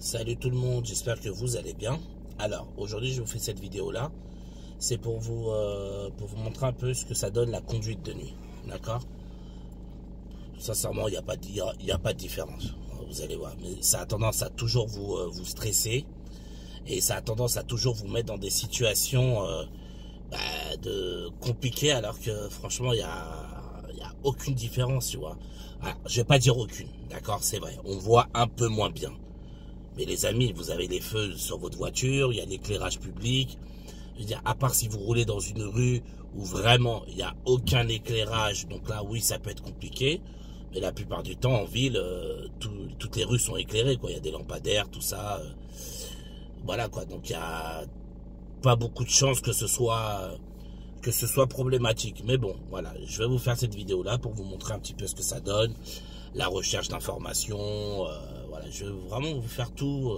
Salut tout le monde, j'espère que vous allez bien. Alors, aujourd'hui je vous fais cette vidéo là. C'est pour vous montrer un peu ce que ça donne la conduite de nuit. D'accord? Sincèrement, il n'y a pas de différence. Vous allez voir. Mais ça a tendance à toujours vous stresser. Et ça a tendance à toujours vous mettre dans des situations compliquées, alors que franchement, il y a aucune différence, tu vois. Alors, je vais pas dire aucune, d'accord? C'est vrai, on voit un peu moins bien. Mais les amis, vous avez les feux sur votre voiture, il y a l'éclairage public. Je veux dire, à part si vous roulez dans une rue où vraiment il n'y a aucun éclairage, donc là, oui, ça peut être compliqué. Mais la plupart du temps, en ville, toutes les rues sont éclairées, quoi. Il y a des lampadaires, tout ça. Voilà, quoi. Donc, il n'y a pas beaucoup de chances que ce soit problématique. Mais bon, voilà. Je vais vous faire cette vidéo-là pour vous montrer un petit peu ce que ça donne. La recherche d'informations. Voilà, je vais vraiment vous faire tout.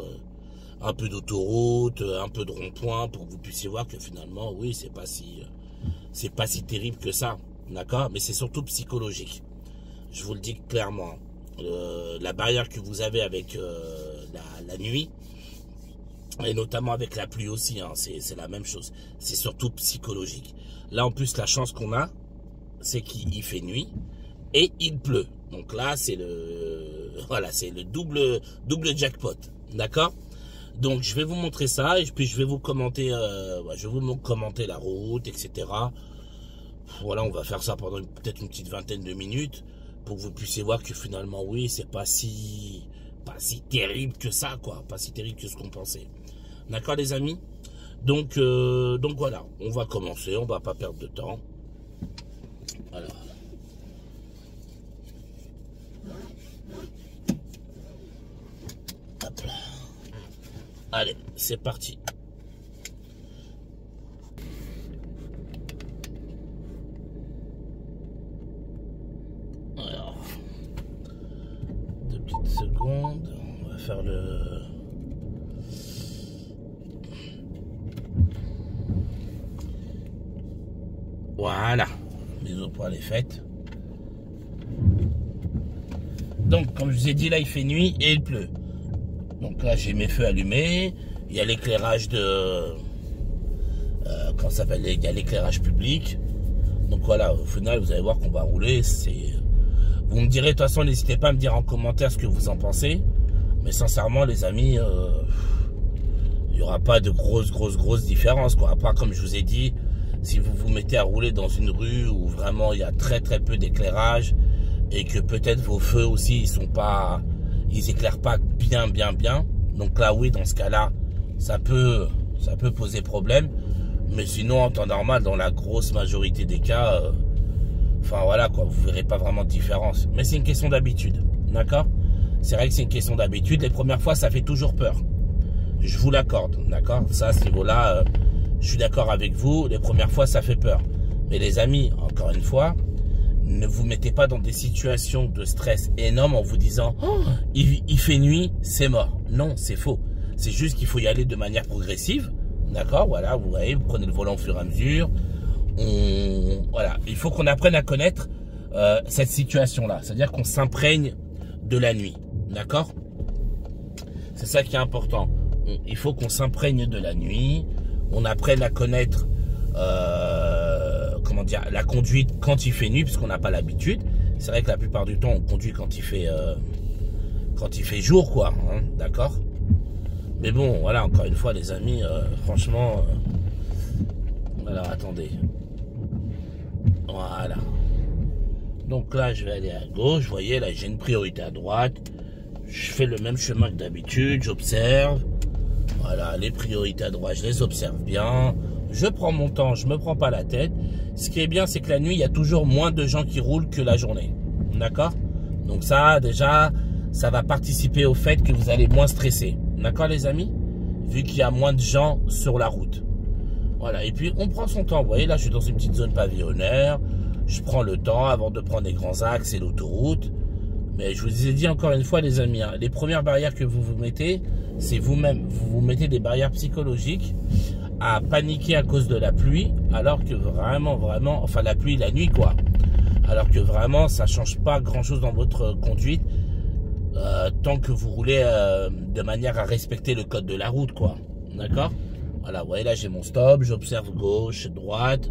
Un peu d'autoroute, un peu de rond-point, pour que vous puissiez voir que finalement, oui, c'est pas si terrible que ça. D'accord? Mais c'est surtout psychologique. Je vous le dis clairement. La barrière que vous avez avec la nuit, et notamment avec la pluie aussi, hein, c'est la même chose. C'est surtout psychologique. Là, en plus, la chance qu'on a, c'est qu'il fait nuit et il pleut. Donc là, c'est le double jackpot. D'accord? Donc, je vais vous montrer ça et puis je vais vous commenter, la route, etc. Voilà, on va faire ça pendant peut-être une petite vingtaine de minutes pour que vous puissiez voir que finalement, oui, c'est pas si terrible que ça, quoi. Pas si terrible que ce qu'on pensait. D'accord, les amis? Donc voilà, on va commencer, on va pas perdre de temps. Voilà. Hop là. Allez, c'est parti. Alors, 2 petites secondes, on va faire le... Voilà, mise au point est faite. Donc, comme je vous ai dit, là, il fait nuit et il pleut. Donc là, j'ai mes feux allumés. Il y a l'éclairage de... comment ça s'appelle? Il y a l'éclairage public. Donc voilà, au final, vous allez voir qu'on va rouler. Vous me direz, de toute façon, n'hésitez pas à me dire en commentaire ce que vous en pensez. Mais sincèrement, les amis, il n'y aura pas de grosses différences, quoi. À part, comme je vous ai dit, si vous vous mettez à rouler dans une rue où vraiment il y a très peu d'éclairage et que peut-être vos feux aussi, ils éclairent pas bien. Donc là, oui, dans ce cas-là, ça peut poser problème. Mais sinon, en temps normal, dans la grosse majorité des cas, enfin voilà, quoi, vous verrez pas vraiment de différence. Mais c'est une question d'habitude, d'accord? C'est vrai que c'est une question d'habitude. Les premières fois, ça fait toujours peur. Je vous l'accorde, d'accord? Ça, à ce niveau-là, je suis d'accord avec vous. Les premières fois, ça fait peur. Mais les amis, encore une fois, ne vous mettez pas dans des situations de stress énorme en vous disant oh, il fait nuit, c'est mort. Non, c'est faux. C'est juste qu'il faut y aller de manière progressive. D'accord? Voilà, vous voyez, vous prenez le volant au fur et à mesure. Voilà, il faut qu'on apprenne à connaître cette situation-là. C'est-à-dire qu'on s'imprègne de la nuit. D'accord? C'est ça qui est important. Il faut qu'on s'imprègne de la nuit. On apprenne à connaître comment dire, la conduite quand il fait nuit, puisqu'on n'a pas l'habitude. C'est vrai que la plupart du temps, on conduit quand il fait jour, quoi. Hein, d'accord? Mais bon, voilà, encore une fois, les amis, franchement... alors, attendez. Voilà. Donc là, je vais aller à gauche. Vous voyez, là, j'ai une priorité à droite. Je fais le même chemin que d'habitude. J'observe. Voilà, les priorités à droite, je les observe bien. Je prends mon temps, je me prends pas la tête. Ce qui est bien, c'est que la nuit, il y a toujours moins de gens qui roulent que la journée. D'accord? Donc ça, déjà, ça va participer au fait que vous allez moins stresser. D'accord, les amis? Vu qu'il y a moins de gens sur la route. Voilà, et puis on prend son temps. Vous voyez, là, je suis dans une petite zone pavillonnaire. Je prends le temps avant de prendre les grands axes et l'autoroute. Mais je vous ai dit encore une fois, les amis, hein, les premières barrières que vous vous mettez, c'est vous-même. Vous vous mettez des barrières psychologiques à paniquer à cause de la pluie, alors que vraiment, enfin la pluie la nuit, quoi. Alors que vraiment, ça change pas grand-chose dans votre conduite. tant que vous roulez de manière à respecter le code de la route, quoi. D'accord? Voilà, vous voyez, là j'ai mon stop, j'observe gauche, droite,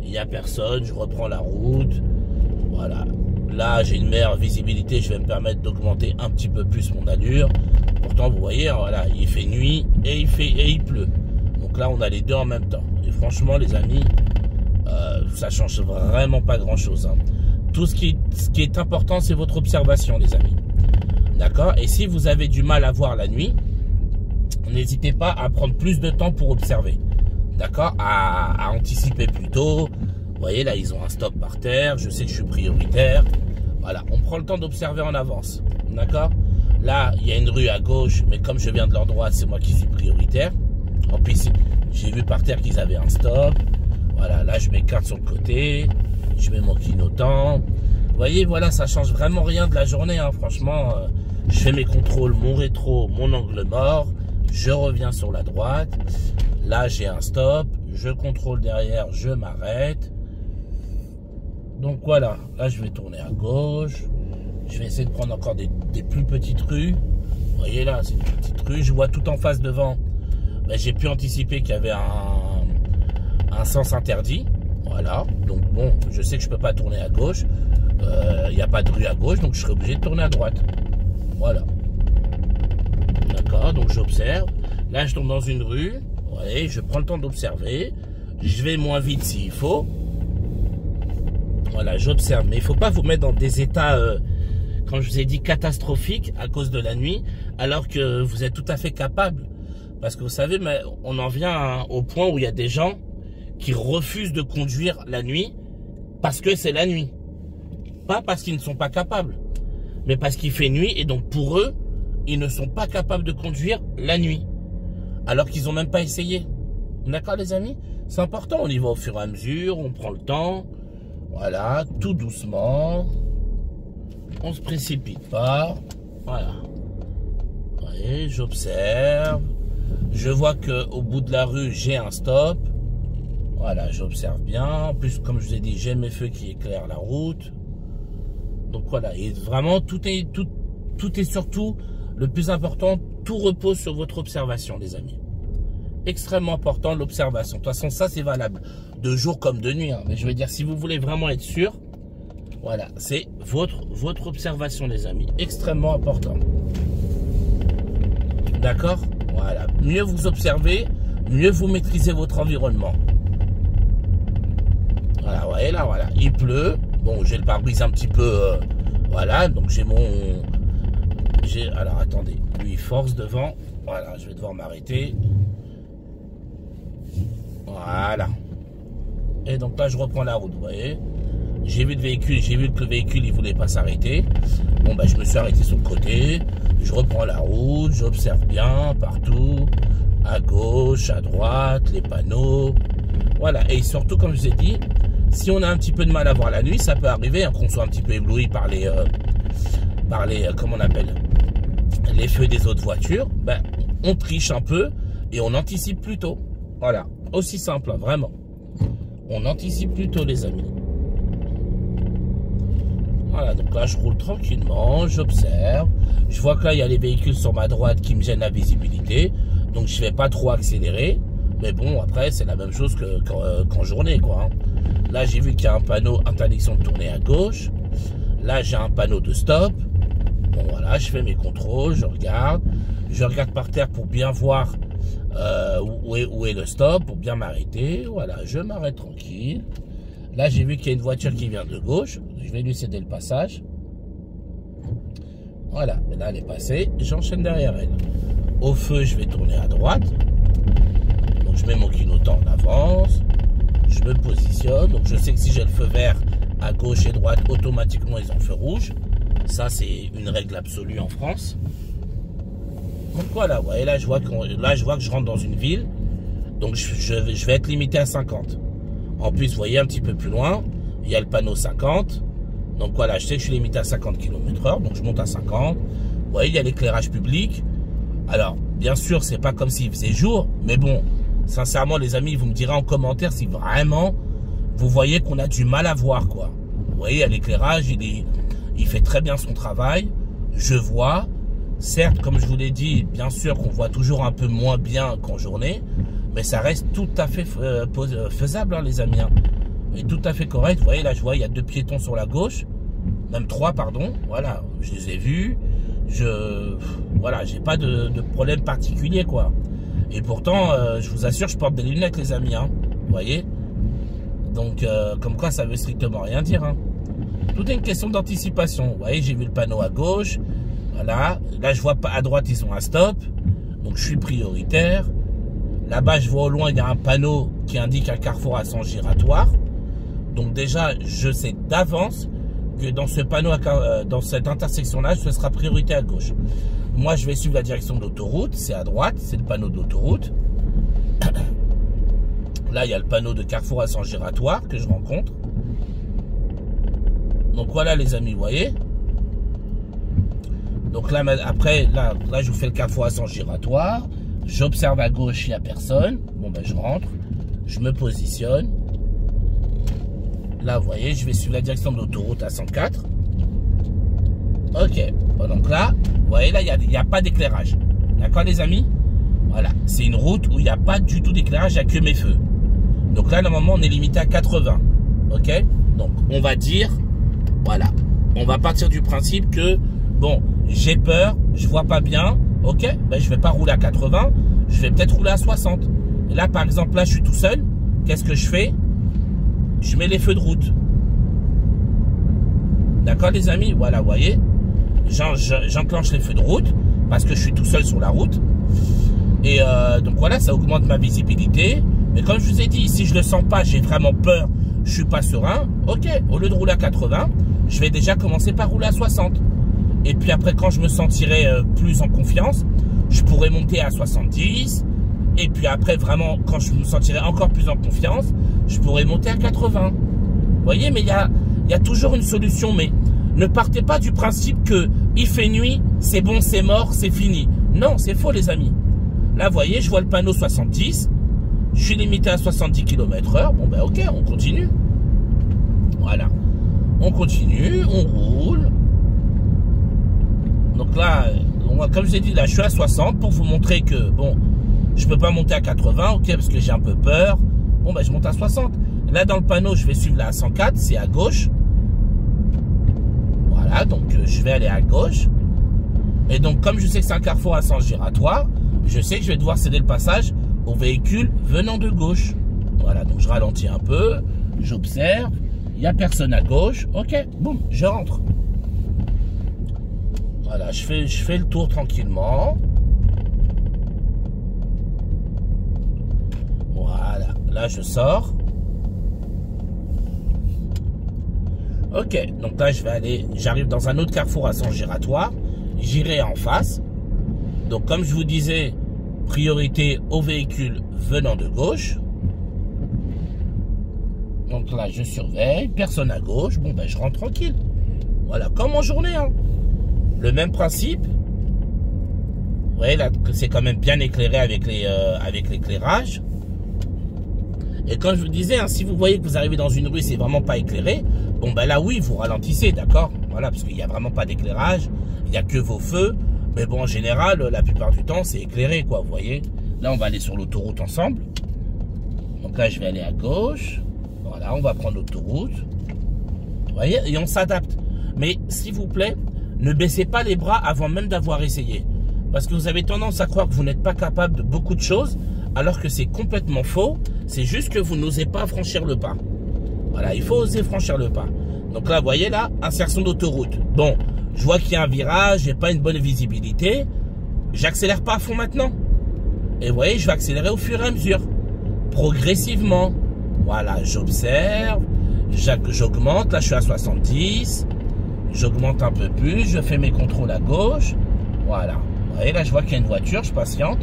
il n'y a personne, je reprends la route. Voilà, là j'ai une meilleure visibilité, je vais me permettre d'augmenter un petit peu plus mon allure. Pourtant, vous voyez, voilà, il fait nuit et il pleut. Donc là, on a les deux en même temps. Et franchement, les amis, ça change vraiment pas grand-chose. Hein. Tout ce qui est important, c'est votre observation, les amis. D'accord? Et si vous avez du mal à voir la nuit, n'hésitez pas à prendre plus de temps pour observer. D'accord? À anticiper plus tôt. Vous voyez, là, ils ont un stop par terre. Je sais que je suis prioritaire. Voilà, on prend le temps d'observer en avance. D'accord? Là, il y a une rue à gauche, mais comme je viens de leur droite, c'est moi qui suis prioritaire. En plus, j'ai vu par terre qu'ils avaient un stop. Voilà, là, je m'écarte sur le côté. Je mets mon clignotant. Vous voyez, voilà, ça change vraiment rien de la journée. Hein. Franchement, je fais mes contrôles, mon rétro, mon angle mort. Je reviens sur la droite. Là, j'ai un stop. Je contrôle derrière, je m'arrête. Donc voilà, là, je vais tourner à gauche. Je vais essayer de prendre encore des plus petites rues. Vous voyez là, c'est une petite rue. Je vois tout en face devant. Ben, j'ai pu anticiper qu'il y avait un sens interdit. Voilà. Donc bon, je sais que je peux pas tourner à gauche. Il n'y a pas de rue à gauche, donc je serai obligé de tourner à droite. Voilà. D'accord, donc j'observe. Là, je tombe dans une rue. Vous voyez, je prends le temps d'observer. Je vais moins vite s'il faut. Voilà, j'observe. Mais il ne faut pas vous mettre dans des états, quand je vous ai dit, catastrophiques à cause de la nuit, alors que vous êtes tout à fait capable. Parce que vous savez, mais on en vient au point où il y a des gens qui refusent de conduire la nuit parce que c'est la nuit. Pas parce qu'ils ne sont pas capables, mais parce qu'il fait nuit et donc pour eux, ils ne sont pas capables de conduire la nuit. Alors qu'ils n'ont même pas essayé. D'accord les amis? C'est important, on y va au fur et à mesure, on prend le temps. Voilà, tout doucement. On se précipite pas. Voilà. Vous voyez, j'observe. Je vois qu'au bout de la rue, j'ai un stop. Voilà, j'observe bien. En plus, comme je vous ai dit, j'ai mes feux qui éclairent la route. Donc voilà, et vraiment, tout est surtout, le plus important, tout repose sur votre observation, les amis. Extrêmement important, l'observation. De toute façon, ça, c'est valable de jour comme de nuit. Hein. Mais je veux dire, si vous voulez vraiment être sûr, voilà, c'est votre observation, les amis. Extrêmement important. D'accord? Voilà. Mieux vous observez, mieux vous maîtrisez votre environnement. Voilà, vous voyez là, voilà. Il pleut. Bon, j'ai le pare-brise un petit peu... voilà, donc j'ai mon... Alors, attendez. Lui, il force devant. Voilà, je vais devoir m'arrêter. Voilà. Et donc là, je reprends la route, vous voyez. J'ai vu le véhicule, j'ai vu que le véhicule, il voulait pas s'arrêter. Bon, bah, je me suis arrêté sur le côté. Je reprends la route, j'observe bien partout. À gauche, à droite, les panneaux. Voilà. Et surtout, comme je vous ai dit, si on a un petit peu de mal à voir la nuit, ça peut arriver, hein, qu'on soit un petit peu ébloui par les comment on appelle, les feux des autres voitures. Ben, on triche un peu et on anticipe plus tôt. Voilà. Aussi simple, hein, vraiment. On anticipe plus tôt, les amis. Voilà, donc là, je roule tranquillement, j'observe. Je vois que là, il y a les véhicules sur ma droite qui me gênent la visibilité. Donc, je ne vais pas trop accélérer. Mais bon, après, c'est la même chose qu'en journée, quoi. Hein. Là, j'ai vu qu'il y a un panneau interdiction de tourner à gauche. Là, j'ai un panneau de stop. Bon, voilà, je fais mes contrôles, je regarde. Je regarde par terre pour bien voir où est le stop, pour bien m'arrêter. Voilà, je m'arrête tranquille. Là, j'ai vu qu'il y a une voiture qui vient de gauche. Je vais lui céder le passage. Voilà, là, elle est passée. J'enchaîne derrière elle. Au feu, je vais tourner à droite. Donc, je mets mon clignotant en avance. Je me positionne. Donc, je sais que si j'ai le feu vert à gauche et droite, automatiquement, ils ont le feu rouge. Ça, c'est une règle absolue en France. Donc, voilà. Vous voyez, là, je vois que je rentre dans une ville. Donc, je vais être limité à 50. En plus, vous voyez, un petit peu plus loin, il y a le panneau 50. Donc, voilà, je sais que je suis limité à 50 km/h. Donc, je monte à 50. Vous voyez, il y a l'éclairage public. Alors, bien sûr, c'est pas comme s'il faisait jour. Mais bon, sincèrement, les amis, vous me direz en commentaire si vraiment vous voyez qu'on a du mal à voir, quoi. Vous voyez, à l'éclairage, il fait très bien son travail. je vois. Certes, comme je vous l'ai dit, bien sûr qu'on voit toujours un peu moins bien qu'en journée, mais ça reste tout à fait faisable, hein, les amis. Hein. Et tout à fait correct. Vous voyez, là, je vois, il y a 2 piétons sur la gauche. Même 3, pardon. Voilà, je les ai vus. Voilà, j'ai pas de problème particulier, quoi. Et pourtant, je vous assure, je porte des lunettes, les amis. Hein. Vous voyez? Donc, comme quoi, ça veut strictement rien dire. Hein. Tout est une question d'anticipation. Vous voyez, j'ai vu le panneau à gauche. Voilà. Là, je vois à droite, ils sont à stop. Donc, je suis prioritaire. Là-bas, je vois au loin, il y a un panneau qui indique un carrefour à sens giratoire. Donc, déjà, je sais d'avance que dans ce panneau, dans cette intersection-là, ce sera priorité à gauche. Moi, je vais suivre la direction de l'autoroute. C'est à droite. C'est le panneau d'autoroute. Là, il y a le panneau de carrefour à sens giratoire que je rencontre. Donc, voilà, les amis, vous voyez. Donc là, après, là, je vous fais le carrefour à sens giratoire. J'observe à gauche, il n'y a personne. Bon, ben, je rentre. Je me positionne. Là, vous voyez, je vais suivre la direction de l'autoroute à 104. Ok. Bon, donc là, vous voyez, là, il n'y a pas d'éclairage. D'accord, les amis? Voilà. C'est une route où il n'y a pas du tout d'éclairage, il n'y a que mes feux. Donc là, normalement, on est limité à 80. Ok? Donc, on va dire, voilà. On va partir du principe que, bon, j'ai peur, je vois pas bien. Ok? Ben, je vais pas rouler à 80. Je vais peut-être rouler à 60. Et là, par exemple, là, je suis tout seul. Qu'est-ce que je fais? Je mets les feux de route. D'accord, les amis? Voilà, vous voyez. J'enclenche les feux de route parce que je suis tout seul sur la route. Et donc voilà, ça augmente ma visibilité. Mais comme je vous ai dit, si je le sens pas, j'ai vraiment peur, je suis pas serein. Ok, au lieu de rouler à 80, je vais déjà commencer par rouler à 60. Et puis après, quand je me sentirai plus en confiance, je pourrai monter à 70. Et puis après, vraiment, quand je me sentirai encore plus en confiance, je pourrai monter à 80. Vous voyez, mais il y a toujours une solution. Mais ne partez pas du principe que il fait nuit, c'est bon, c'est mort, c'est fini. Non, c'est faux, les amis. Là, vous voyez, je vois le panneau 70. Je suis limité à 70 km/h. Bon, ben ok, on continue. Voilà. On continue, on roule. Donc là, comme je vous ai dit, là, je suis à 60 pour vous montrer que, bon, je peux pas monter à 80, ok, parce que j'ai un peu peur. Bon, ben, je monte à 60. Là, dans le panneau, je vais suivre la 104, c'est à gauche. Voilà, donc je vais aller à gauche. Et donc, comme je sais que c'est un carrefour à sens giratoire, je sais que je vais devoir céder le passage aux véhicules venant de gauche. Voilà, donc je ralentis un peu, j'observe, il n'y a personne à gauche. Ok, boum, je rentre. Voilà, je fais le tour tranquillement. Voilà, là je sors. Ok, donc là j'arrive dans un autre carrefour à sens giratoire. J'irai en face. Donc comme je vous disais, priorité aux véhicules venant de gauche. Donc là je surveille, personne à gauche. Bon ben je rentre tranquille. Voilà, comme en journée, hein. Le même principe. Vous voyez là, c'est quand même bien éclairé avec l'éclairage. Et comme je vous disais, hein, si vous voyez que vous arrivez dans une rue, c'est vraiment pas éclairé. Bon ben là oui, vous ralentissez, d'accord. Voilà, parce qu'il n'y a vraiment pas d'éclairage. Il n'y a que vos feux. Mais bon, en général, la plupart du temps, c'est éclairé, quoi, vous voyez. Là, on va aller sur l'autoroute ensemble. Donc là, je vais aller à gauche. Voilà, on va prendre l'autoroute. Vous voyez, et on s'adapte. Mais s'il vous plaît, ne baissez pas les bras avant même d'avoir essayé. Parce que vous avez tendance à croire que vous n'êtes pas capable de beaucoup de choses, alors que c'est complètement faux. C'est juste que vous n'osez pas franchir le pas. Voilà, il faut oser franchir le pas. Donc là, vous voyez là, insertion d'autoroute. Bon, je vois qu'il y a un virage, j'ai pas une bonne visibilité. J'accélère pas à fond maintenant. Et vous voyez, je vais accélérer au fur et à mesure. Progressivement. Voilà, j'observe. J'augmente. Là, je suis à 70. J'augmente un peu plus. Je fais mes contrôles à gauche. Voilà. Vous voyez, là, je vois qu'il y a une voiture. Je patiente.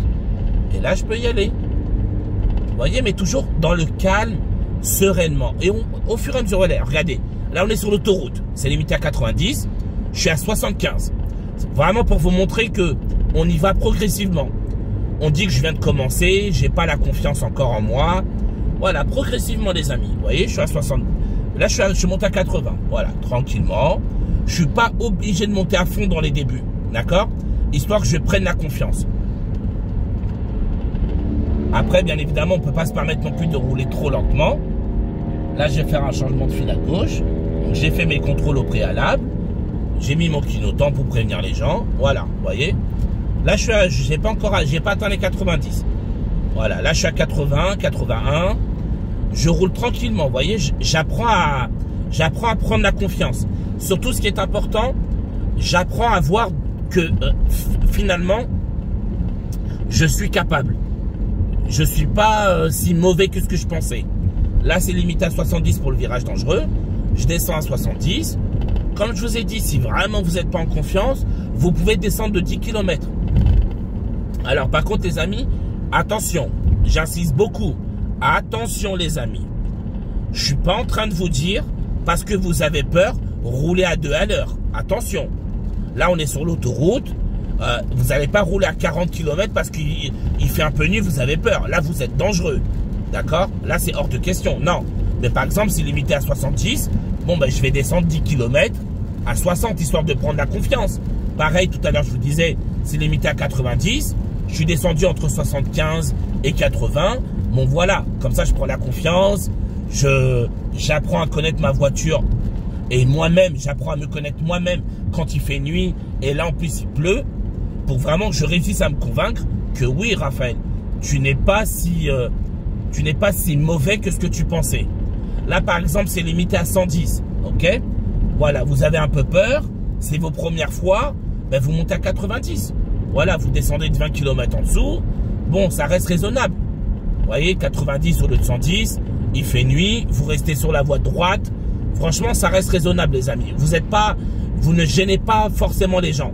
Et là, je peux y aller. Vous voyez, mais toujours dans le calme, sereinement. Et au fur et à mesure, regardez. Là, on est sur l'autoroute. C'est limité à 90. Je suis à 75. Vraiment pour vous montrer que on y va progressivement. On dit que je viens de commencer, j'ai pas la confiance encore en moi. Voilà, progressivement les amis. Vous voyez, je suis à 60. Là, je monte à 80. Voilà, tranquillement. je suis pas obligé de monter à fond dans les débuts. D'accord? Histoire que je prenne la confiance. Après, bien évidemment, on ne peut pas se permettre non plus de rouler trop lentement. Là, je vais faire un changement de fil à gauche. J'ai fait mes contrôles au préalable. J'ai mis mon clignotant pour prévenir les gens. Voilà, vous voyez. Là, j'ai pas atteint les 90. Voilà, là, je suis à 80, 81. Je roule tranquillement, vous voyez. J'apprends à prendre la confiance. Surtout, ce qui est important, j'apprends à voir que finalement, je suis capable. Je suis pas si mauvais que ce que je pensais. Là, c'est limité à 70 pour le virage dangereux. Je descends à 70. Comme je vous ai dit, si vraiment vous n'êtes pas en confiance, vous pouvez descendre de 10 km. Alors, par contre, les amis, attention. J'insiste beaucoup. Attention, les amis. Je suis pas en train de vous dire, parce que vous avez peur, roulez à 2 à l'heure. Attention. Là, on est sur l'autoroute. Vous n'allez pas rouler à 40 km parce qu'il fait un peu nuit, vous avez peur. Là, vous êtes dangereux. D'accord? Là, c'est hors de question. Non. Mais par exemple, c'est limité à 70. Bon, ben, je vais descendre 10 km à 60, histoire de prendre la confiance. Pareil, tout à l'heure, je vous disais, c'est limité à 90. Je suis descendu entre 75 et 80. Bon, voilà. Comme ça, je prends la confiance. J'apprends à connaître ma voiture. Et moi-même, j'apprends à me connaître moi-même quand il fait nuit. Et là, en plus, il pleut. Pour vraiment que je réussisse à me convaincre que oui, Raphaël, tu n'es pas si mauvais que ce que tu pensais. Là, par exemple, c'est limité à 110, ok? Voilà, vous avez un peu peur, c'est vos premières fois, ben vous montez à 90. Voilà, vous descendez de 20 km en dessous. Bon, ça reste raisonnable. Vous voyez, 90 au lieu de 110, il fait nuit, vous restez sur la voie droite. Franchement, ça reste raisonnable, les amis. Vous ne gênez pas forcément les gens.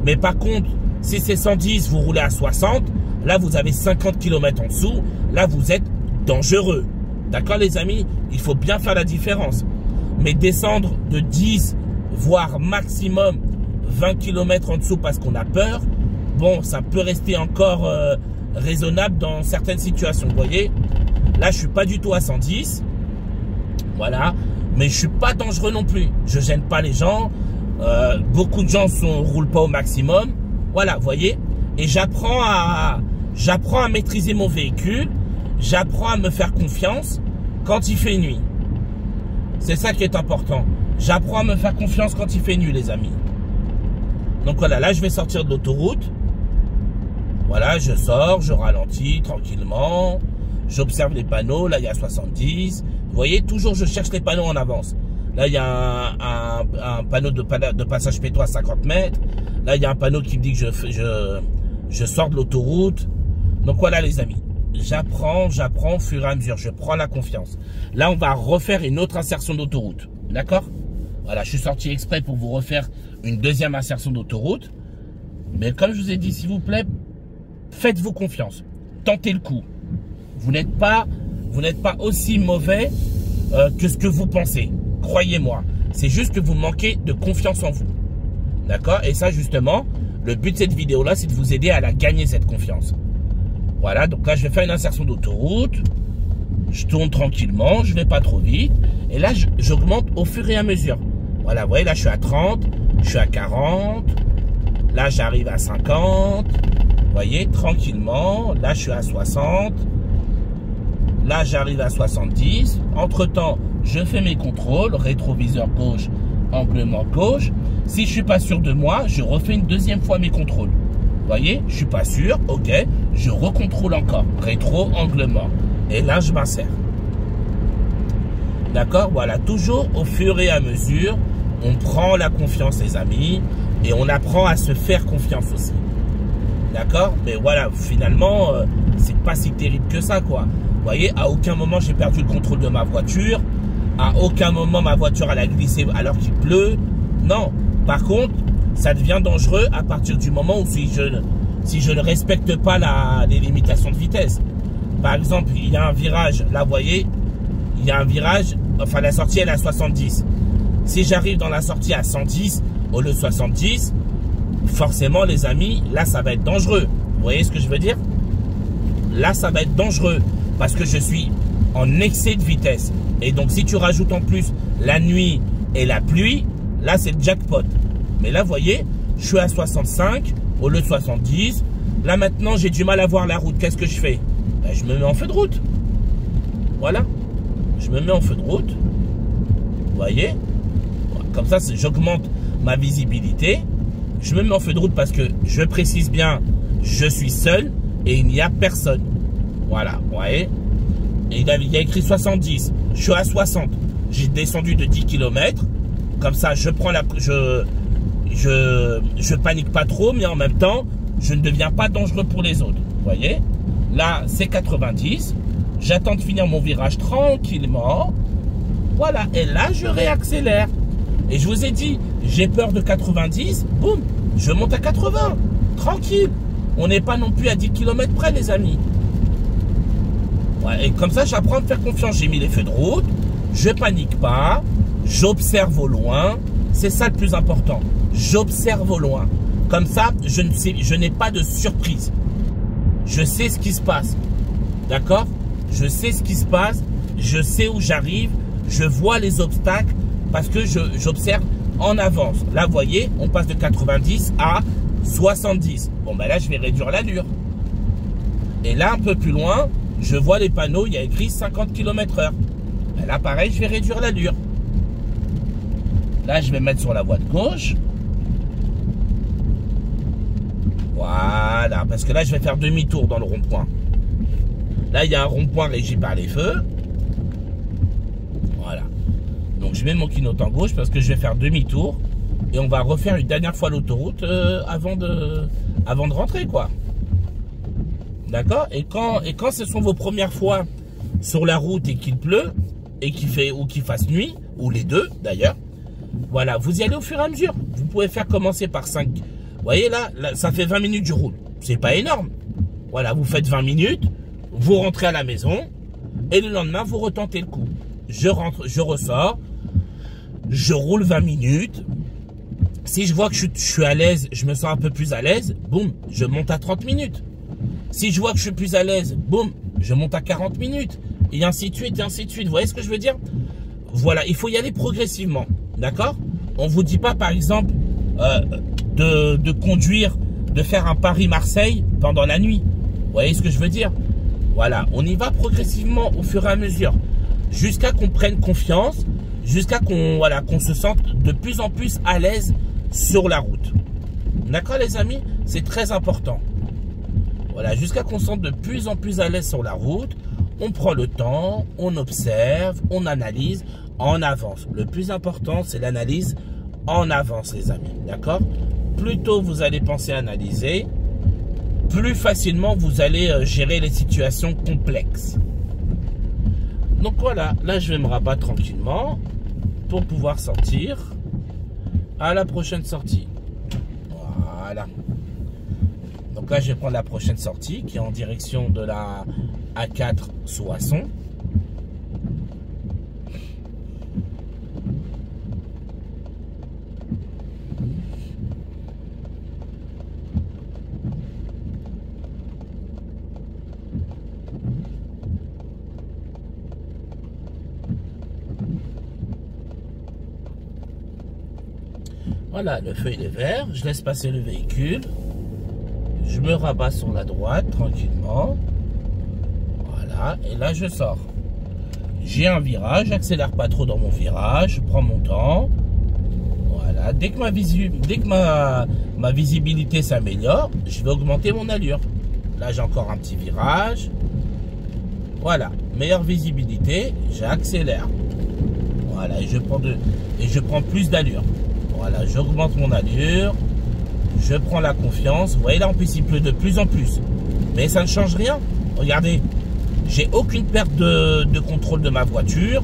Mais par contre, si c'est 110, vous roulez à 60, là vous avez 50 km en dessous, là vous êtes dangereux. D'accord les amis? Il faut bien faire la différence. Mais descendre de 10, voire maximum 20 km en dessous parce qu'on a peur, bon, ça peut rester encore raisonnable dans certaines situations. Vous voyez? Là, je suis pas du tout à 110. Voilà. Mais je suis pas dangereux non plus. Je gêne pas les gens. Beaucoup de gens roulent pas au maximum. Voilà, vous voyez. Et j'apprends à maîtriser mon véhicule. J'apprends à me faire confiance quand il fait nuit. C'est ça qui est important. J'apprends à me faire confiance quand il fait nuit, les amis. Donc voilà, là, je vais sortir de l'autoroute. Voilà, je sors, je ralentis tranquillement. J'observe les panneaux. Là, il y a 70. Vous voyez, toujours, je cherche les panneaux en avance. Là, il y a un panneau de passage péto à 50 mètres. Là, il y a un panneau qui me dit que je sors de l'autoroute. Donc voilà, les amis. J'apprends au fur et à mesure. Je prends la confiance. Là, on va refaire une autre insertion d'autoroute. D'accord? Voilà, je suis sorti exprès pour vous refaire une deuxième insertion d'autoroute. Mais comme je vous ai dit, s'il vous plaît, faites-vous confiance. Tentez le coup. Vous n'êtes pas aussi mauvais que ce que vous pensez. Croyez-moi. C'est juste que vous manquez de confiance en vous. D'accord? Et ça, justement, le but de cette vidéo-là, c'est de vous aider à la gagner, cette confiance. Voilà, donc là, je vais faire une insertion d'autoroute. Je tourne tranquillement, je ne vais pas trop vite. Et là, j'augmente au fur et à mesure. Voilà, vous voyez, là, je suis à 30, je suis à 40. Là, j'arrive à 50. Vous voyez, tranquillement. Là, je suis à 60. Là, j'arrive à 70. Entre-temps, je fais mes contrôles. Rétroviseur gauche, angle mort gauche. Si je ne suis pas sûr de moi, je refais une deuxième fois mes contrôles. Vous voyez, je ne suis pas sûr. Ok, je recontrôle encore. Rétro, angle mort. Et là, je m'insère. D'accord? Voilà, toujours au fur et à mesure, on prend la confiance, les amis. Et on apprend à se faire confiance aussi. D'accord? Mais voilà, finalement, c'est pas si terrible que ça, quoi. Vous voyez, à aucun moment, j'ai perdu le contrôle de ma voiture. À aucun moment, ma voiture, elle a glissé alors qu'il pleut. Non. Par contre, ça devient dangereux à partir du moment où si je ne respecte pas les limitations de vitesse. Par exemple, il y a un virage, là, vous voyez, il y a un virage, enfin, la sortie, elle est à 70. Si j'arrive dans la sortie à 110 au lieu de 70, forcément, les amis, là, ça va être dangereux. Vous voyez ce que je veux dire? Là, ça va être dangereux parce que je suis en excès de vitesse. Et donc, si tu rajoutes en plus la nuit et la pluie, Là, c'est le jackpot. Mais là, vous voyez, je suis à 65 au lieu de 70. Là, maintenant, j'ai du mal à voir la route. Qu'est-ce que je fais? Ben, je me mets en feu de route. Voilà. Je me mets en feu de route. Vous voyez? Comme ça, j'augmente ma visibilité. Je me mets en feu de route parce que, je précise bien, je suis seul et il n'y a personne. Voilà, vous voyez? Et il y a écrit 70. Je suis à 60. J'ai descendu de 10 km. Comme ça, je prends la... Je panique pas trop, mais en même temps, je ne deviens pas dangereux pour les autres. Vous voyez? Là, c'est 90. J'attends de finir mon virage tranquillement. Voilà. Et là, je réaccélère. Et je vous ai dit, j'ai peur de 90. Boum, je monte à 80. Tranquille. On n'est pas non plus à 10 km près, les amis. Ouais, et comme ça, j'apprends à me faire confiance. J'ai mis les feux de route. Je panique pas. J'observe au loin. C'est ça le plus important. J'observe au loin. Comme ça, je n'ai pas de surprise. Je sais ce qui se passe. D'accord? Je sais ce qui se passe. Je sais où j'arrive. Je vois les obstacles parce que j'observe en avance. Là, vous voyez, on passe de 90 à 70. Bon, ben là, je vais réduire l'allure. Et là, un peu plus loin, je vois les panneaux, il y a écrit 50 km/h. Ben là, pareil, je vais réduire l'allure. Là, je vais mettre sur la voie de gauche. Voilà, parce que là, je vais faire demi-tour dans le rond-point. Là, il y a un rond-point régi par les feux. Voilà. Donc, je mets mon clignotant gauche parce que je vais faire demi-tour. Et on va refaire une dernière fois l'autoroute avant de rentrer, quoi. D'accord? Et quand ce sont vos premières fois sur la route et qu'il pleut, et qu'il fasse nuit, ou les deux, d'ailleurs, voilà, vous y allez au fur et à mesure. Vous pouvez faire commencer par 5. Vous voyez là, ça fait 20 minutes je roule. C'est pas énorme. Voilà, vous faites 20 minutes, vous rentrez à la maison, et le lendemain, vous retentez le coup. Je rentre, je ressors, je roule 20 minutes. Si je vois que je suis à l'aise, je me sens un peu plus à l'aise, boum, je monte à 30 minutes. Si je vois que je suis plus à l'aise, boum, je monte à 40 minutes. Et ainsi de suite, et ainsi de suite. Vous voyez ce que je veux dire? Voilà, il faut y aller progressivement. D'accord? On ne vous dit pas, par exemple, de conduire, de faire un Paris-Marseille pendant la nuit. Vous voyez ce que je veux dire? Voilà, on y va progressivement au fur et à mesure. Jusqu'à qu'on prenne confiance, jusqu'à qu'on se sente de plus en plus à l'aise sur la route. D'accord, les amis? C'est très important. Voilà, jusqu'à qu'on se sente de plus en plus à l'aise sur la route. On prend le temps, on observe, on analyse, en avance. Le plus important, c'est l'analyse en avance, les amis. D'accord? Plus tôt vous allez penser à analyser, plus facilement vous allez gérer les situations complexes. Donc voilà, là je vais me rabattre tranquillement pour pouvoir sortir à la prochaine sortie. Voilà. Donc là je vais prendre la prochaine sortie qui est en direction de la A4 Soissons. Voilà, le feu il est vert, je laisse passer le véhicule, je me rabats sur la droite tranquillement, voilà, et là je sors. J'ai un virage, j'accélère pas trop dans mon virage, je prends mon temps, voilà, dès que ma visibilité s'améliore, je vais augmenter mon allure. Là j'ai encore un petit virage, voilà, meilleure visibilité, j'accélère, voilà, et je prends plus d'allure. Voilà, j'augmente mon allure, je prends la confiance. Vous voyez là, en plus, il pleut de plus en plus. Mais ça ne change rien. Regardez, j'ai aucune perte de contrôle de ma voiture.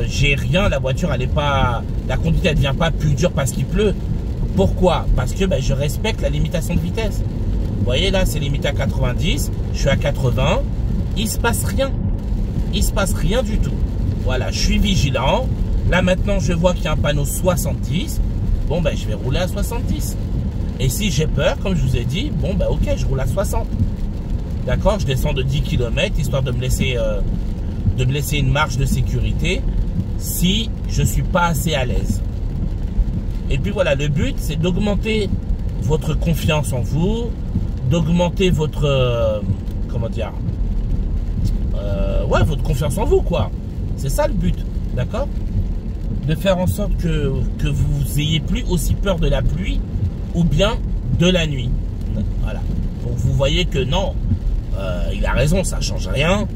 J'ai rien, la voiture, elle est pas... La conduite, elle ne devient pas plus dure parce qu'il pleut. Pourquoi? Parce que je respecte la limitation de vitesse. Vous voyez là, c'est limité à 90. Je suis à 80. Il ne se passe rien. Il ne se passe rien du tout. Voilà, je suis vigilant. Là maintenant je vois qu'il y a un panneau 70. Bon je vais rouler à 70. Et si j'ai peur, comme je vous ai dit, bon ok, je roule à 60. D'accord, je descends de 10 km histoire de me laisser une marge de sécurité si je suis pas assez à l'aise. Et puis voilà, le but, c'est d'augmenter votre confiance en vous, d'augmenter votre, comment dire, ouais, votre confiance en vous, quoi. C'est ça le but, d'accord? De faire en sorte que vous ayez plus aussi peur de la pluie ou bien de la nuit. Voilà. Donc vous voyez que non, il a raison, ça change rien.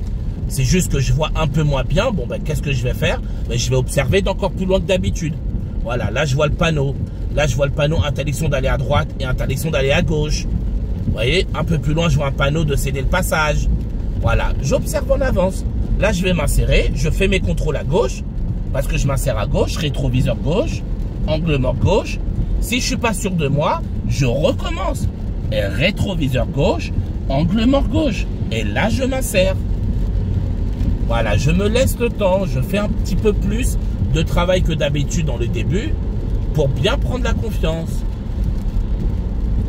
C'est juste que je vois un peu moins bien. Bon, ben, qu'est-ce que je vais faire? Ben, je vais observer d'encore plus loin que d'habitude. Voilà, là, je vois le panneau. Là, je vois le panneau interdiction d'aller à droite et interdiction d'aller à gauche. Vous voyez, un peu plus loin, je vois un panneau de céder le passage. Voilà, j'observe en avance. Là, je vais m'insérer. Je fais mes contrôles à gauche parce que je m'insère à gauche, rétroviseur gauche, angle mort gauche. Si je suis pas sûr de moi, je recommence. Et rétroviseur gauche, angle mort gauche. Et là, je m'insère. Voilà, je me laisse le temps, je fais un petit peu plus de travail que d'habitude dans le début pour bien prendre la confiance.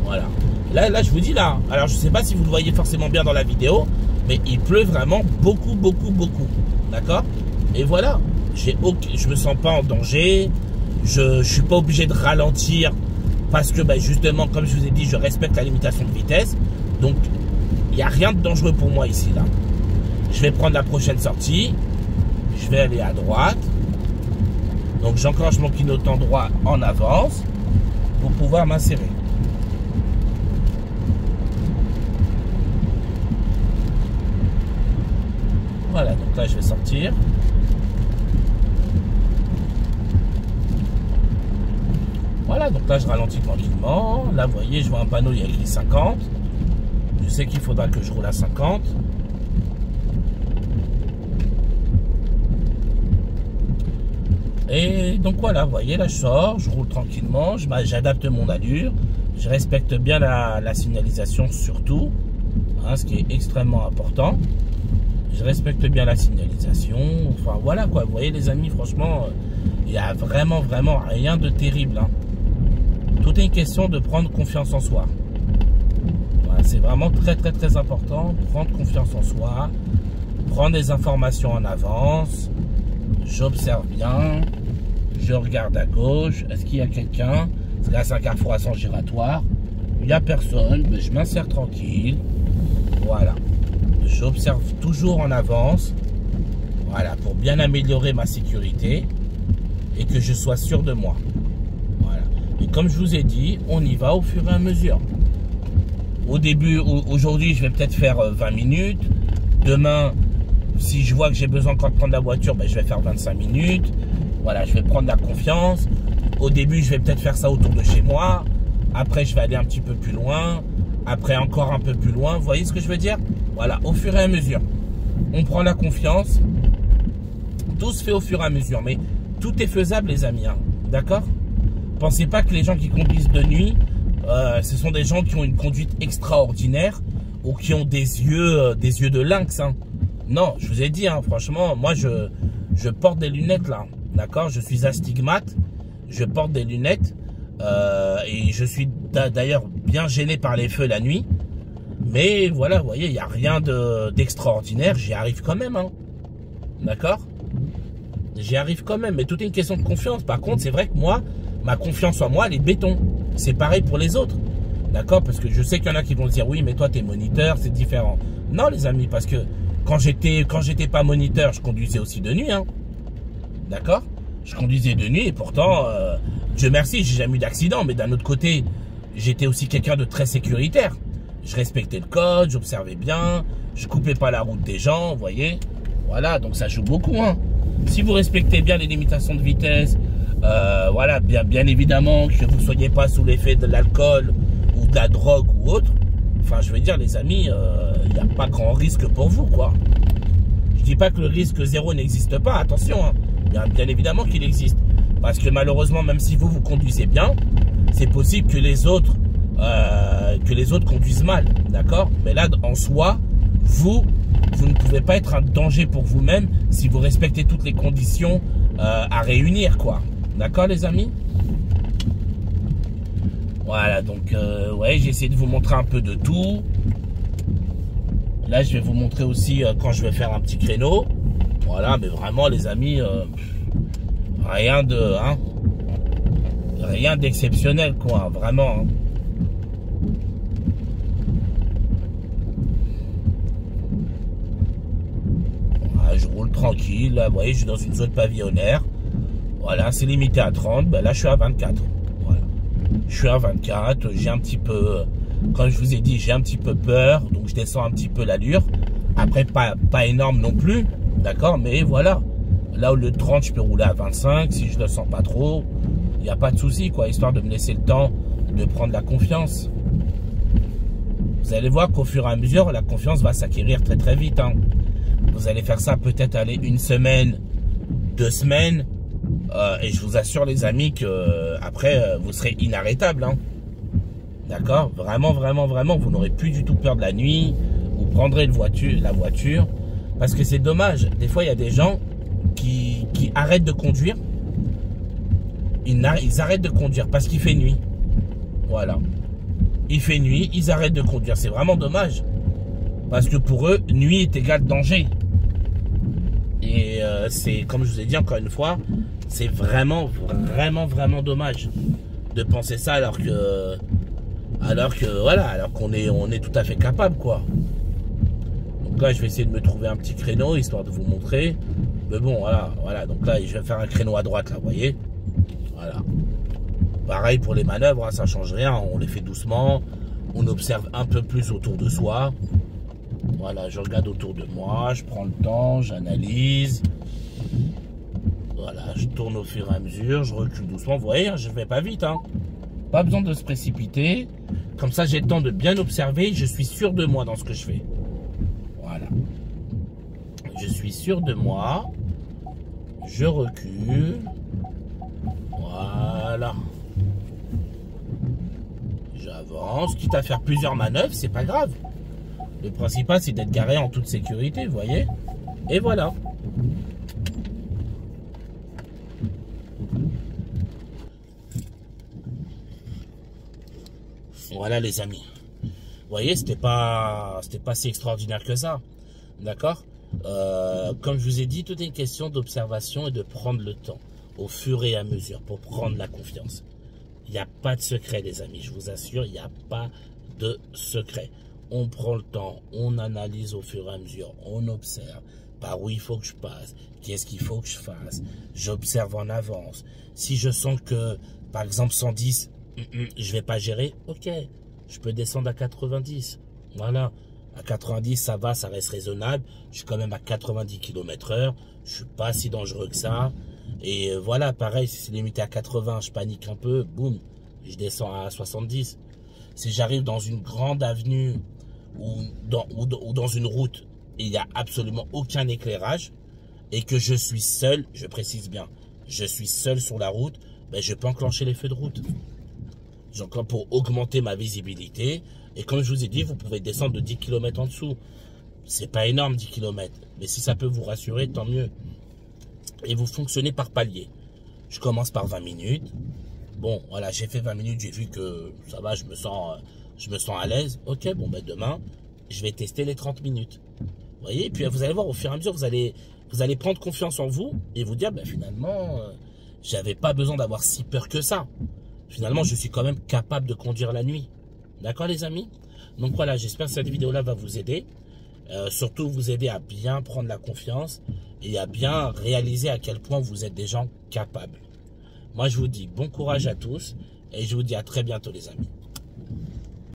Voilà. Là, je vous dis là, alors je ne sais pas si vous le voyez forcément bien dans la vidéo, mais il pleut vraiment beaucoup, beaucoup, beaucoup. D'accord? Et voilà, je me sens pas en danger, je ne suis pas obligé de ralentir parce que ben, justement, comme je vous ai dit, je respecte la limitation de vitesse. Donc, il n'y a rien de dangereux pour moi ici, là. Je vais prendre la prochaine sortie. Je vais aller à droite. Donc j'enclenche mon clignotant droit en avance pour pouvoir m'insérer. Voilà, donc là je vais sortir. Voilà, donc là je ralentis tranquillement. Là vous voyez, je vois un panneau, il y a écrit 50. Je sais qu'il faudra que je roule à 50. Et donc voilà, vous voyez, là je sors, je roule tranquillement, j'adapte mon allure, je respecte bien la signalisation surtout, hein, ce qui est extrêmement important. Je respecte bien la signalisation, enfin voilà quoi, vous voyez les amis, franchement, il n'y a vraiment rien de terrible. Hein. Tout est une question de prendre confiance en soi. Voilà, c'est vraiment très important, prendre confiance en soi, prendre des informations en avance. J'observe bien, je regarde à gauche, est-ce qu'il y a quelqu'un? Parce que là c'est un carrefour à sens giratoire, il n'y a personne, mais je m'insère tranquille, voilà. J'observe toujours en avance, voilà, pour bien améliorer ma sécurité et que je sois sûr de moi. Voilà. Et comme je vous ai dit, on y va au fur et à mesure. Au début, aujourd'hui je vais peut-être faire 20 minutes, demain, si je vois que j'ai besoin encore de prendre la voiture, ben, je vais faire 25 minutes. Voilà, je vais prendre la confiance. Au début, je vais peut-être faire ça autour de chez moi. Après, je vais aller un petit peu plus loin. Après, encore un peu plus loin. Vous voyez ce que je veux dire? Voilà, au fur et à mesure. On prend la confiance. Tout se fait au fur et à mesure. Mais tout est faisable, les amis. Hein. D'accord? Pensez pas que les gens qui conduisent de nuit, ce sont des gens qui ont une conduite extraordinaire ou qui ont des yeux de lynx. Hein. Non, je vous ai dit, hein, franchement, moi, je porte des lunettes, là. D'accord? Je suis astigmate. Je porte des lunettes. Et je suis d'ailleurs bien gêné par les feux la nuit. Mais voilà, vous voyez, il n'y a rien d'extraordinaire. J'y arrive quand même. Hein. D'accord? J'y arrive quand même. Mais tout est une question de confiance. Par contre, c'est vrai que moi, ma confiance en moi, elle est béton. C'est pareil pour les autres. D'accord? Parce que je sais qu'il y en a qui vont se dire, oui, mais toi, t'es moniteur, c'est différent. Non, les amis, parce que quand j'étais pas moniteur, je conduisais aussi de nuit, hein. D'accord? Je conduisais de nuit et pourtant, Dieu merci, j'ai jamais eu d'accident. Mais d'un autre côté, j'étais aussi quelqu'un de très sécuritaire. Je respectais le code, j'observais bien, je coupais pas la route des gens, vous voyez? Voilà, donc ça joue beaucoup, hein. Si vous respectez bien les limitations de vitesse, voilà, bien évidemment que vous soyez pas sous l'effet de l'alcool ou de la drogue ou autre. Enfin, je veux dire, les amis, il n'y a pas grand risque pour vous, quoi. Je dis pas que le risque zéro n'existe pas, attention, hein. Bien évidemment qu'il existe. Parce que malheureusement, même si vous conduisez bien, c'est possible que les autres conduisent mal, d'accord? Mais là, en soi, vous ne pouvez pas être un danger pour vous-même si vous respectez toutes les conditions à réunir, quoi. D'accord, les amis? Voilà, donc, ouais, j'ai essayé de vous montrer un peu de tout. Là, je vais vous montrer aussi quand je vais faire un petit créneau. Voilà, mais vraiment, les amis, rien de... Hein, Rien d'exceptionnel, quoi, vraiment. Hein. Je roule tranquille, là, vous voyez, je suis dans une zone pavillonnaire. Voilà, c'est limité à 30, ben là je suis à 24. Voilà. Je suis à 24, j'ai un petit peu, comme je vous ai dit, j'ai un petit peu peur, donc je descends un petit peu l'allure. Après, pas énorme non plus, d'accord, mais voilà. Là où le 30, je peux rouler à 25, si je le sens pas trop, il n'y a pas de souci, quoi, histoire de me laisser le temps de prendre la confiance. Vous allez voir qu'au fur et à mesure, la confiance va s'acquérir très très vite, hein. Vous allez faire ça peut-être aller une semaine, 2 semaines, et je vous assure les amis que après vous serez inarrêtable, hein. D'accord, vraiment, vraiment, vraiment, vous n'aurez plus du tout peur de la nuit. Vous prendrez la voiture, parce que c'est dommage. Des fois, il y a des gens qui arrêtent de conduire. Ils arrêtent de conduire parce qu'il fait nuit. Voilà. Il fait nuit, ils arrêtent de conduire. C'est vraiment dommage. Parce que pour eux, nuit est égal danger. Et c'est, comme je vous ai dit encore une fois, c'est vraiment, vraiment, vraiment dommage de penser ça alors que voilà, alors qu'on est tout à fait capable, quoi. Donc là, je vais essayer de me trouver un petit créneau, histoire de vous montrer. Mais bon, voilà. Donc là, je vais faire un créneau à droite, là, vous voyez. Voilà. Pareil pour les manœuvres, hein, ça change rien. On les fait doucement. On observe un peu plus autour de soi. Voilà, je regarde autour de moi, je prends le temps, j'analyse. Voilà, je tourne au fur et à mesure, je recule doucement. Vous voyez, je ne vais pas vite, hein. Pas besoin de se précipiter. Comme ça, j'ai le temps de bien observer. Je suis sûr de moi dans ce que je fais. Voilà. Je suis sûr de moi. Je recule. Voilà. J'avance. Quitte à faire plusieurs manœuvres, c'est pas grave. Le principal, c'est d'être garé en toute sécurité, vous voyez. Et voilà. Voilà les amis. Vous voyez, c'était pas si extraordinaire que ça. D'accord. Comme je vous ai dit, tout est une question d'observation et de prendre le temps au fur et à mesure pour prendre la confiance. Il n'y a pas de secret les amis, je vous assure, il n'y a pas de secret. On prend le temps, on analyse au fur et à mesure, on observe par où il faut que je passe, qu'est-ce qu'il faut que je fasse. J'observe en avance. Si je sens que, par exemple, 110, je vais pas gérer, ok, je peux descendre à 90. Voilà, à 90, ça va, ça reste raisonnable. Je suis quand même à 90 km/h, je suis pas si dangereux que ça. Et voilà, pareil, si c'est limité à 80, je panique un peu, boum, je descends à 70. Si j'arrive dans une grande avenue ou dans une route, il n'y a absolument aucun éclairage et que je suis seul, je précise bien, je suis seul sur la route, ben je peux enclencher les feux de route. Donc pour augmenter ma visibilité, et comme je vous ai dit, vous pouvez descendre de 10 km en dessous. C'est pas énorme 10 km, mais si ça peut vous rassurer, tant mieux. Et vous fonctionnez par palier. Je commence par 20 minutes. Bon, voilà, j'ai fait 20 minutes, j'ai vu que ça va, je me sens à l'aise. Ok, bon, ben demain, je vais tester les 30 minutes. Vous voyez, et puis vous allez voir, au fur et à mesure, vous allez prendre confiance en vous et vous dire, ben finalement, j'avais pas besoin d'avoir si peur que ça. Finalement, je suis quand même capable de conduire la nuit. D'accord, les amis? Donc voilà, j'espère que cette vidéo-là va vous aider. Surtout, vous aider à bien prendre la confiance et à bien réaliser à quel point vous êtes des gens capables. Moi, je vous dis bon courage à tous et je vous dis à très bientôt, les amis.